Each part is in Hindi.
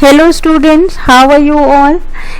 Hello students, how are you all?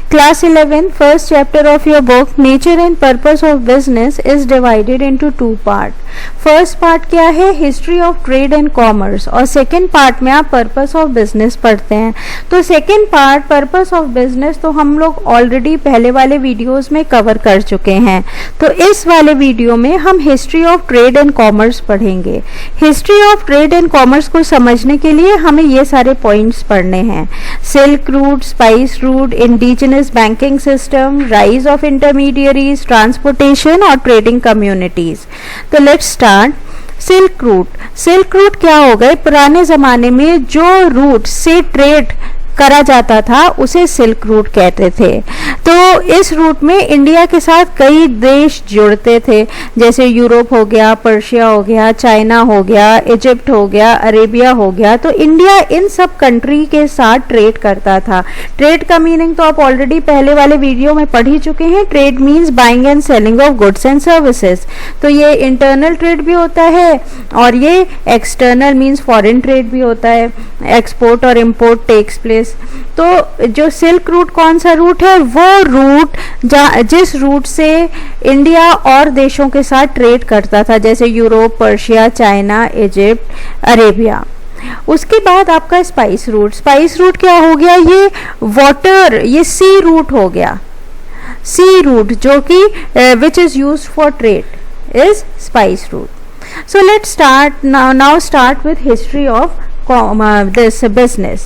Class 11, first chapter of your book Nature and Purpose of Business is divided into two parts. First part क्या है? History of Trade and Commerce और second part में आप Purpose of Business पढ़ते हैं. तो second part Purpose of Business तो हम लोग already पहले वाले वीडियोस में कवर कर चुके हैं. तो इस वाले वीडियो में हम History of Trade and Commerce पढ़ेंगे. History of Trade and Commerce को समझने के लिए हमें ये सारे पॉइंट्स पढ़ने हैं. Silk route, spice route, indigenous banking system, rise of intermediaries, transportation और trading communities. तो let's start. सिल्क रूट क्या हो गए? पुराने ज़माने में जो रूट से ट्रेड करा जाता था उसे सिल्क रूट कहते थे. तो इस रूट में इंडिया के साथ कई देश जुड़ते थे, जैसे यूरोप हो गया, पर्शिया हो गया, चाइना हो गया, इजिप्ट हो गया, अरेबिया हो गया. तो इंडिया इन सब कंट्री के साथ ट्रेड करता था. ट्रेड का मीनिंग तो आप ऑलरेडी पहले वाले वीडियो में पढ़ ही चुके हैं. Trade means buying and selling of goods and services. तो ये इंटरनल ट्रेड भी होता है और ये एक्सटर्नल मीन्स फॉरेन ट्रेड भी होता है. एक्सपोर्ट और इम्पोर्ट टेक्स प्लेस. तो जो सिल्क रूट कौन सा रूट है? वो रूट जिस रूट से इंडिया और देशों के साथ ट्रेड करता था, जैसे Europe, Persia, China, Egypt, Arabia. उसके बाद आपका स्पाइस रूट क्या हो गया? ये वाटर, ये सी रूट हो गया. सी रूट जो कि which is used for trade is spice route. So let's start now start with history of this business.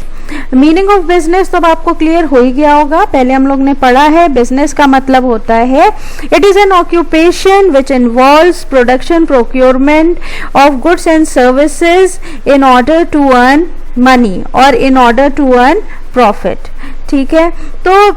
Meaning of business तो अब आपको क्लियर हो ही गया होगा. पहले हम लोग ने पढ़ा है. बिजनेस का मतलब होता है it is an occupation which involves production, procurement of goods and services in order to earn money और in order to earn profit. ठीक है. तो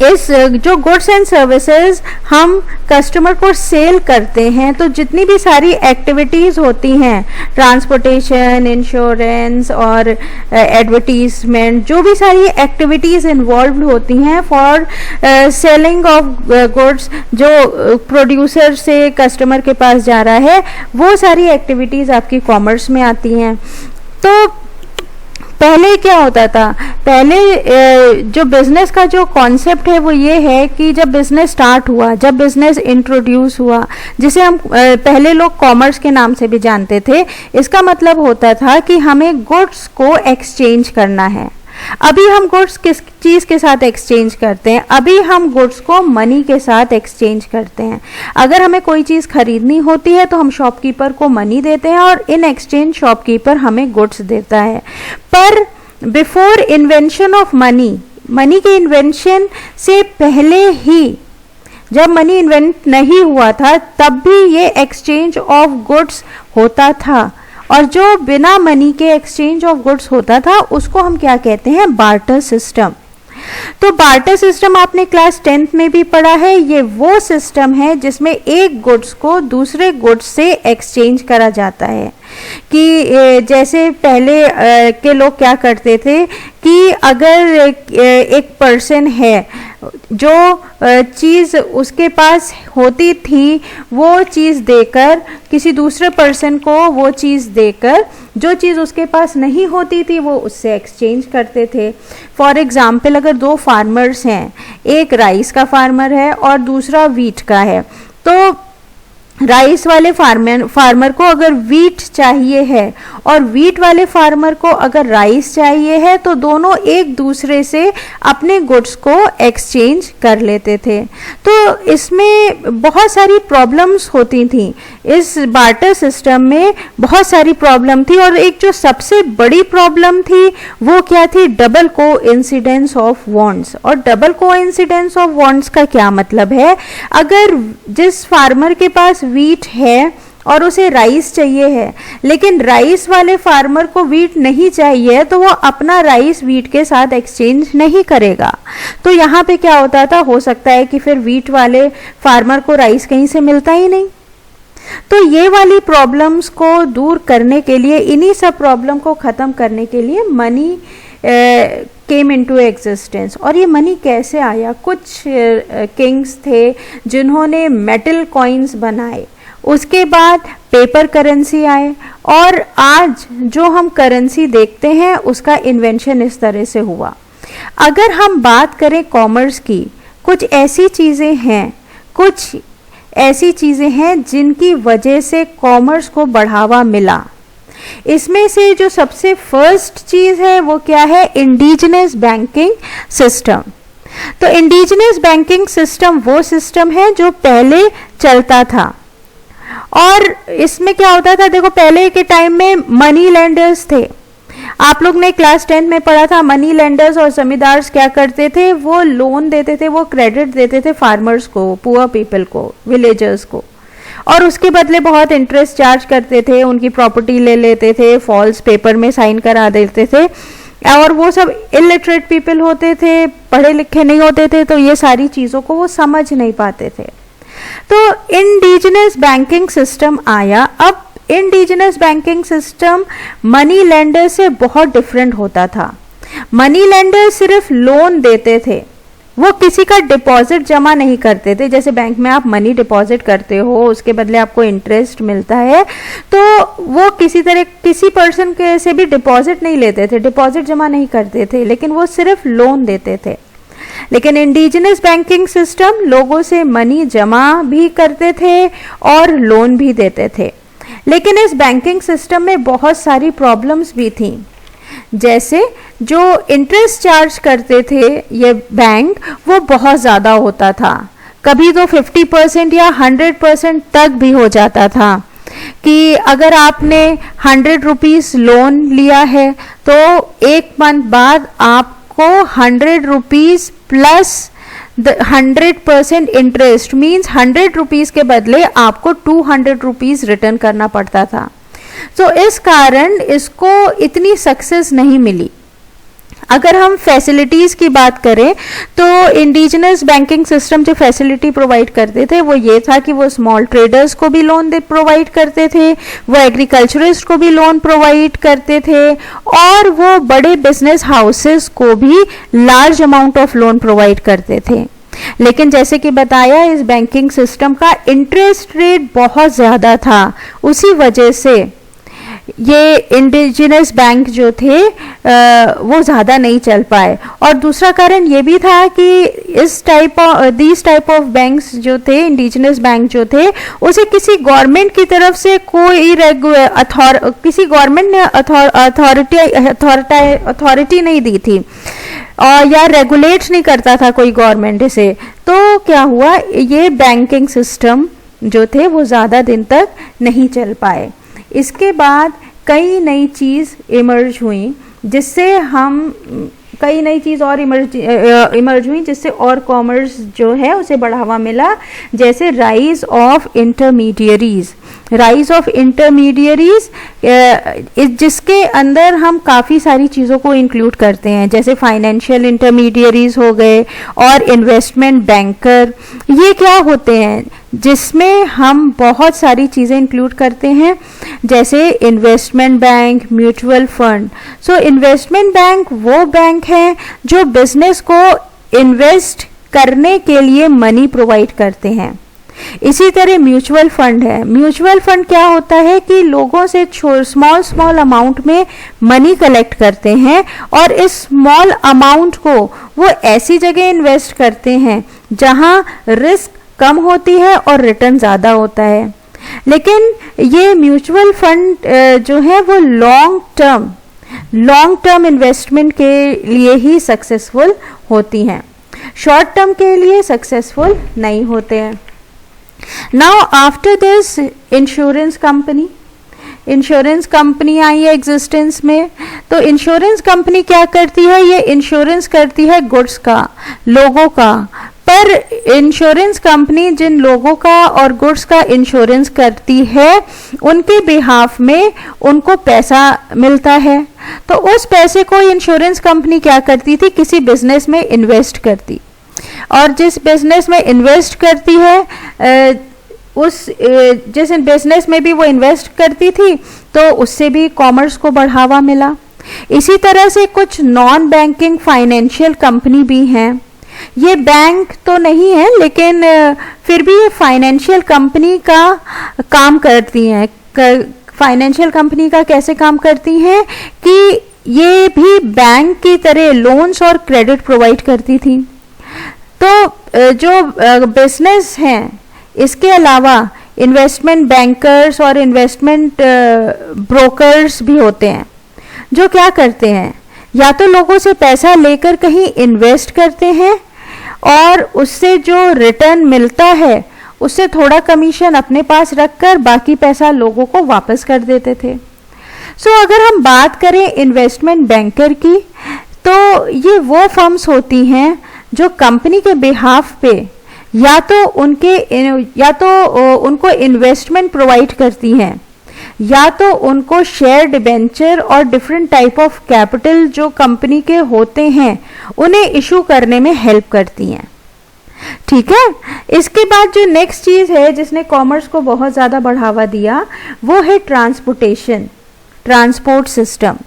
इस जो गुड्स एंड सर्विसेज हम कस्टमर को सेल करते हैं, तो जितनी भी सारी एक्टिविटीज़ होती हैं, ट्रांसपोर्टेशन, इंश्योरेंस और एडवर्टीजमेंट, जो भी सारी एक्टिविटीज़ इन्वॉल्व होती हैं फॉर सेलिंग ऑफ गुड्स, जो प्रोड्यूसर से कस्टमर के पास जा रहा है, वो सारी एक्टिविटीज़ आपकी कॉमर्स में आती हैं. तो पहले क्या होता था? पहले जो बिजनेस का जो कॉन्सेप्ट है वो ये है कि जब बिजनेस स्टार्ट हुआ, जब बिजनेस इंट्रोड्यूस हुआ, जिसे हम पहले लोग कॉमर्स के नाम से भी जानते थे, इसका मतलब होता था कि हमें गुड्स को एक्सचेंज करना है. अभी हम गुड्स किस चीज़ के साथ एक्सचेंज करते हैं? अभी हम गुड्स को मनी के साथ एक्सचेंज करते हैं. अगर हमें कोई चीज़ खरीदनी होती है तो हम शॉपकीपर को मनी देते हैं और इन एक्सचेंज शॉपकीपर हमें गुड्स देता है. पर बिफोर इन्वेंशन ऑफ मनी के इन्वेंशन से पहले ही, जब मनी इन्वेंट नहीं हुआ था, तब भी ये एक्सचेंज ऑफ गुड्स होता था. और जो बिना मनी के एक्सचेंज ऑफ गुड्स होता था उसको हम क्या कहते हैं? Barter system. तो बार्टर सिस्टम आपने क्लास 10th में भी पढ़ा है. ये वो सिस्टम है जिसमें एक गुड्स को दूसरे गुड्स से एक्सचेंज करा जाता है. कि जैसे पहले के लोग क्या करते थे कि अगर एक पर्सन है, जो चीज़ उसके पास होती थी वो चीज़ देकर किसी दूसरे पर्सन को वो चीज़ देकर जो चीज़ उसके पास नहीं होती थी वो उससे एक्सचेंज करते थे. फॉर एग्जाम्पल, अगर दो फार्मर्स हैं, एक राइस का फार्मर है और दूसरा वीट का है, तो राइस वाले फार्मर को अगर वीट चाहिए है और वीट वाले फार्मर को अगर राइस चाहिए है, तो दोनों एक दूसरे से अपने गुड्स को एक्सचेंज कर लेते थे. तो इसमें बहुत सारी प्रॉब्लम्स होती थी. इस बार्टर सिस्टम में बहुत सारी प्रॉब्लम थी और एक जो सबसे बड़ी प्रॉब्लम थी वो क्या थी? Double coincidence of wants. और डबल कोइंसिडेंस ऑफ वांट्स का क्या मतलब है? अगर जिस फार्मर के पास वीट है और उसे राइस चाहिए है, लेकिन राइस वाले फार्मर को वीट नहीं चाहिए, तो वो अपना राइस वीट के साथ एक्सचेंज नहीं करेगा. तो यहाँ पे क्या होता था? हो सकता है कि फिर वीट वाले फार्मर को राइस कहीं से मिलता ही नहीं. तो ये वाली प्रॉब्लम्स को दूर करने के लिए, इन्हीं सब प्रॉब्लम को ख़त्म करने के लिए मनी केम इनटू एग्जिस्टेंस. और ये मनी कैसे आया? कुछ किंग्स थे जिन्होंने मेटल कॉइन्स बनाए. उसके बाद पेपर करेंसी आए, और आज जो हम करेंसी देखते हैं उसका इन्वेंशन इस तरह से हुआ। अगर हम बात करें कॉमर्स की, कुछ ऐसी चीज़ें हैं जिनकी वजह से कॉमर्स को बढ़ावा मिला। इसमें से जो सबसे फर्स्ट चीज़ है वो क्या है? Indigenous banking system. तो इंडिजिनस बैंकिंग सिस्टम वो सिस्टम है जो पहले चलता था, और इसमें क्या होता था? देखो, पहले के टाइम में मनी लेंडर्स थे। आप लोग ने क्लास 10 में पढ़ा था, मनी लेंडर्स और जमींदार्स क्या करते थे? वो लोन देते थे, वो क्रेडिट देते थे फार्मर्स को, पुअर पीपल को, विलेजर्स को, और उसके बदले बहुत इंटरेस्ट चार्ज करते थे, उनकी प्रॉपर्टी ले लेते थे, फॉल्स पेपर में साइन करा देते थे, और वो सब इलिटरेट पीपल होते थे, पढ़े लिखे नहीं होते थे, तो ये सारी चीज़ों को वो समझ नहीं पाते थे। तो इंडिजिनस बैंकिंग सिस्टम आया। अब indigenous banking system money lender से बहुत डिफरेंट होता था। मनी लेंडर सिर्फ लोन देते थे, वो किसी का डिपॉजिट जमा नहीं करते थे। जैसे बैंक में आप मनी डिपॉजिट करते हो, उसके बदले आपको इंटरेस्ट मिलता है, तो वो किसी पर्सन के से भी डिपॉजिट नहीं लेते थे, डिपॉजिट जमा नहीं करते थे, लेकिन वो सिर्फ लोन देते थे। लेकिन इंडिजिनस बैंकिंग सिस्टम लोगों से मनी जमा भी करते थे और लोन भी देते थे। लेकिन इस बैंकिंग सिस्टम में बहुत सारी प्रॉब्लम्स भी थी। जैसे जो इंटरेस्ट चार्ज करते थे ये बैंक, वो बहुत ज़्यादा होता था। कभी तो 50% या 100% तक भी हो जाता था कि अगर आपने 100 रुपीज़ लोन लिया है तो एक मंथ बाद आपको 100 rupees plus 100% interest, means 100 rupees के बदले आपको 200 रुपीज़ रिटर्न करना पड़ता था। तो इस कारण इसको इतनी सक्सेस नहीं मिली। अगर हम फैसिलिटीज़ की बात करें तो इंडिजिनस बैंकिंग सिस्टम जो फैसिलिटी प्रोवाइड करते थे वो ये था कि वो स्मॉल ट्रेडर्स को भी लोन प्रोवाइड करते थे, वो एग्रीकल्चरिस्ट को भी लोन प्रोवाइड करते थे, और वो बड़े बिजनेस हाउसेस को भी large amount of loan provide करते थे। लेकिन जैसे कि बताया, इस बैंकिंग सिस्टम का इंटरेस्ट रेट बहुत ज़्यादा था, उसी वजह से ये इंडिजिनस बैंक जो थे वो ज़्यादा नहीं चल पाए। और दूसरा कारण ये भी था कि दिस टाइप ऑफ बैंक्स जो थे, इंडिजिनस बैंक जो थे, उसे किसी गवर्नमेंट की तरफ से किसी गवर्नमेंट ने अथॉरिटी नहीं दी थी, और या रेगुलेट नहीं करता था कोई गवर्नमेंट इसे। तो क्या हुआ, ये बैंकिंग सिस्टम जो थे वो ज़्यादा दिन तक नहीं चल पाए। इसके बाद कई नई चीज़ इमर्ज हुई जिससे इमर्ज हुई जिससे और कॉमर्स जो है उसे बढ़ावा मिला। जैसे राइज ऑफ इंटरमीडियरीज, जिसके अंदर हम काफ़ी सारी चीज़ों को इंक्लूड करते हैं, जैसे फाइनेंशियल इंटरमीडियरीज हो गए और इन्वेस्टमेंट बैंकर। ये क्या होते हैं? जिसमें हम बहुत सारी चीज़ें इंक्लूड करते हैं, जैसे investment bank, mutual fund. So investment bank वो बैंक है जो बिजनेस को इन्वेस्ट करने के लिए मनी प्रोवाइड करते हैं। इसी तरह म्यूचुअल फंड है। म्यूचुअल फंड क्या होता है कि लोगों से स्मॉल अमाउंट में मनी कलेक्ट करते हैं, और इस स्मॉल अमाउंट को वो ऐसी जगह इन्वेस्ट करते हैं जहां रिस्क कम होती है और रिटर्न ज़्यादा होता है। लेकिन ये म्यूचुअल फंड जो है वो लॉन्ग टर्म इन्वेस्टमेंट के लिए ही सक्सेसफुल होती हैं, शॉर्ट टर्म के लिए सक्सेसफुल नहीं होते हैं। Now after this insurance company आई है एग्जिस्टेंस में। तो इंश्योरेंस कंपनी क्या करती है? ये इंश्योरेंस करती है गुड्स का, लोगों का। पर इंश्योरेंस कंपनी जिन लोगों का और गुड्स का इंश्योरेंस करती है, उनके बिहाफ में उनको पैसा मिलता है। तो उस पैसे को इंश्योरेंस कंपनी क्या करती थी? किसी बिजनेस में इन्वेस्ट करती, और जिस बिजनेस में इन्वेस्ट करती है जिस बिजनेस में भी वो इन्वेस्ट करती थी तो उससे भी कॉमर्स को बढ़ावा मिला। इसी तरह से कुछ नॉन बैंकिंग फाइनेंशियल कंपनी भी हैं। ये बैंक तो नहीं है, लेकिन फिर भी ये फाइनेंशियल कंपनी का काम करती हैं। फाइनेंशियल कंपनी का कैसे काम करती हैं कि ये भी बैंक की तरह लोन्स और क्रेडिट प्रोवाइड करती थी। तो जो बिजनेस हैं, इसके अलावा इन्वेस्टमेंट बैंकर्स और इन्वेस्टमेंट ब्रोकर्स भी होते हैं, जो क्या करते हैं, या तो लोगों से पैसा लेकर कहीं इन्वेस्ट करते हैं और उससे जो रिटर्न मिलता है उससे थोड़ा कमीशन अपने पास रखकर बाकी पैसा लोगों को वापस कर देते थे। अगर हम बात करें इन्वेस्टमेंट बैंकर की, तो ये वो फर्म्स होती हैं जो कंपनी के बिहाफ पे या तो उनको इन्वेस्टमेंट प्रोवाइड करती हैं, या तो उनको शेयर डिबेंचर और डिफरेंट टाइप ऑफ कैपिटल जो कंपनी के होते हैं उन्हें इशू करने में हेल्प करती हैं। ठीक है। इसके बाद जो नेक्स्ट चीज है जिसने कॉमर्स को बहुत ज्यादा बढ़ावा दिया, वो है ट्रांसपोर्टेशन, ट्रांसपोर्ट सिस्टम।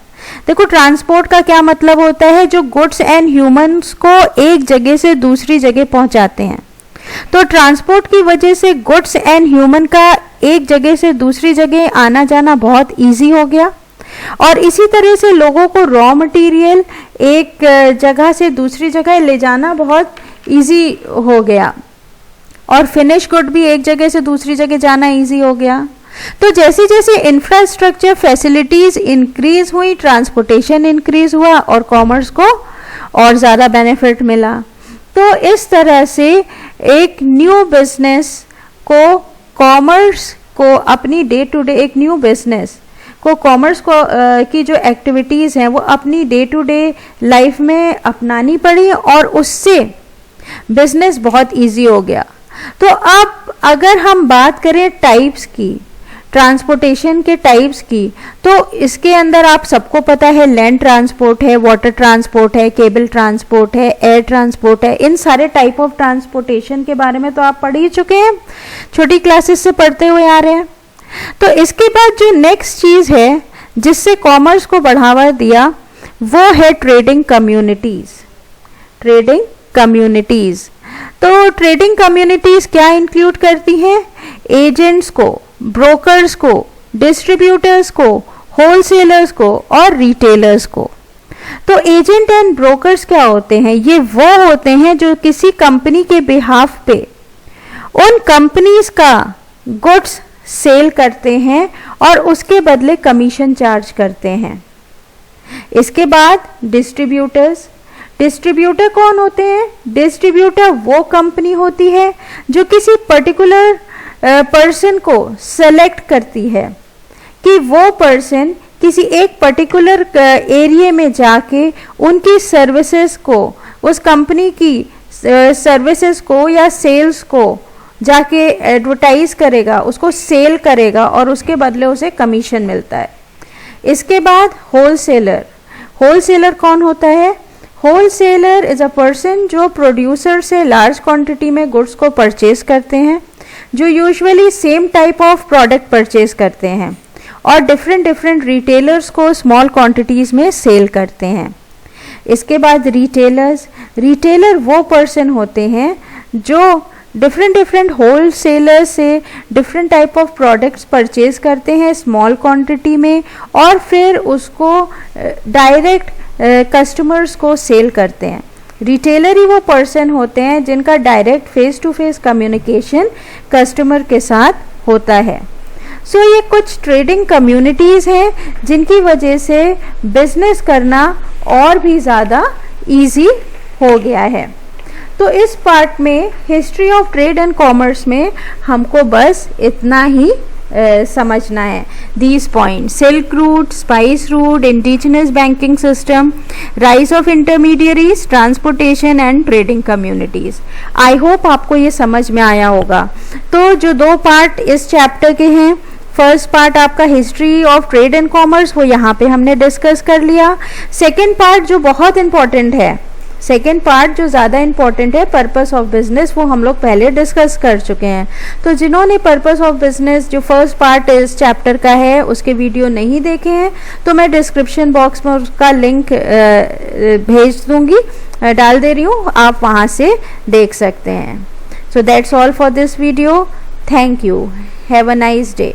देखो, ट्रांसपोर्ट का क्या मतलब होता है, जो गुड्स एंड ह्यूमंस को एक जगह से दूसरी जगह पहुंचाते हैं। तो ट्रांसपोर्ट की वजह से गुड्स एंड ह्यूमन का एक जगह से दूसरी जगह आना जाना बहुत इजी हो गया, और इसी तरह से लोगों को रॉ मटेरियल एक जगह से दूसरी जगह ले जाना बहुत इजी हो गया, और फिनिश गुड भी एक जगह से दूसरी जगह जाना इजी हो गया। तो जैसे जैसे इंफ्रास्ट्रक्चर फैसिलिटीज इंक्रीज हुई, ट्रांसपोर्टेशन इंक्रीज हुआ और कॉमर्स को और ज़्यादा बेनिफिट मिला। तो इस तरह से एक न्यू बिजनेस को कॉमर्स को अपनी डे टू डे, एक न्यू बिजनेस को कॉमर्स को की जो एक्टिविटीज़ हैं वो अपनी डे टू डे लाइफ में अपनानी पड़ी, और उससे बिजनेस बहुत इजी हो गया। तो अब अगर हम बात करें टाइप्स की, ट्रांसपोर्टेशन के टाइप्स की, तो इसके अंदर आप सबको पता है लैंड ट्रांसपोर्ट है, वाटर ट्रांसपोर्ट है, केबल ट्रांसपोर्ट है, एयर ट्रांसपोर्ट है। इन सारे टाइप ऑफ ट्रांसपोर्टेशन के बारे में तो आप पढ़ ही चुके हैं, छोटी क्लासेस से पढ़ते हुए आ रहे हैं। तो इसके बाद जो नेक्स्ट चीज है जिससे कॉमर्स को बढ़ावा दिया, वो है ट्रेडिंग कम्युनिटीज। ट्रेडिंग कम्युनिटीज, तो ट्रेडिंग कम्युनिटीज क्या इंक्लूड करती हैं, एजेंट्स को, ब्रोकर्स को, डिस्ट्रीब्यूटर्स को, होलसेलर्स को और रिटेलर्स को। तो एजेंट एंड ब्रोकर्स क्या होते हैं, ये वो होते हैं जो किसी कंपनी के बिहाफ पे उन कंपनीज का गुड्स सेल करते हैं और उसके बदले कमीशन चार्ज करते हैं। इसके बाद डिस्ट्रीब्यूटर्स। डिस्ट्रीब्यूटर कौन होते हैं, डिस्ट्रीब्यूटर वो कंपनी होती है जो किसी पर्टिकुलर पर्सन को सेलेक्ट करती है कि वो पर्सन किसी एक पर्टिकुलर एरिया में जाके उनकी सर्विसेज को, उस कंपनी की सर्विसेज को या सेल्स को जाके एडवर्टाइज करेगा, उसको सेल करेगा और उसके बदले उसे कमीशन मिलता है। इसके बाद होलसेलर। होलसेलर कौन होता है, होलसेलर इज अ पर्सन जो प्रोड्यूसर से लार्ज क्वांटिटी में गुड्स को परचेज करते हैं, जो usually same type of product purchase करते हैं और डिफरेंट रिटेलर्स को स्मॉल क्वांटिटीज में सेल करते हैं। इसके बाद रिटेलर्स। रिटेलर वो पर्सन होते हैं जो डिफरेंट होलसेलर से different type of products purchase करते हैं स्मॉल क्वांटिटी में और फिर उसको डायरेक्ट कस्टमर्स को सेल करते हैं। रिटेलर ही वो पर्सन होते हैं जिनका direct face to face communication customer के साथ होता है। सो ये कुछ ट्रेडिंग कम्युनिटीज़ हैं जिनकी वजह से बिजनेस करना और भी ज़्यादा इजी हो गया है। तो इस पार्ट में history of trade and commerce में हमको बस इतना ही समझना है। These point, silk route, spice route, indigenous banking system, rise of intermediaries, transportation and trading communities. I hope आपको ये समझ में आया होगा। तो जो दो पार्ट इस चैप्टर के हैं, फर्स्ट पार्ट आपका history of trade and commerce, वो यहाँ पे हमने डिस्कस कर लिया। सेकेंड पार्ट जो बहुत इंपॉर्टेंट है, सेकेंड पार्ट जो ज़्यादा इंपॉर्टेंट है, पर्पस ऑफ बिजनेस, वो हम लोग पहले डिस्कस कर चुके हैं। तो जिन्होंने पर्पस ऑफ बिजनेस जो फर्स्ट पार्ट इस चैप्टर का है उसके वीडियो नहीं देखे हैं तो मैं डिस्क्रिप्शन बॉक्स में उसका लिंक भेज दूंगी, डाल दे रही हूँ, आप वहाँ से देख सकते हैं। So that's all for this video. Thank you. Have a nice day.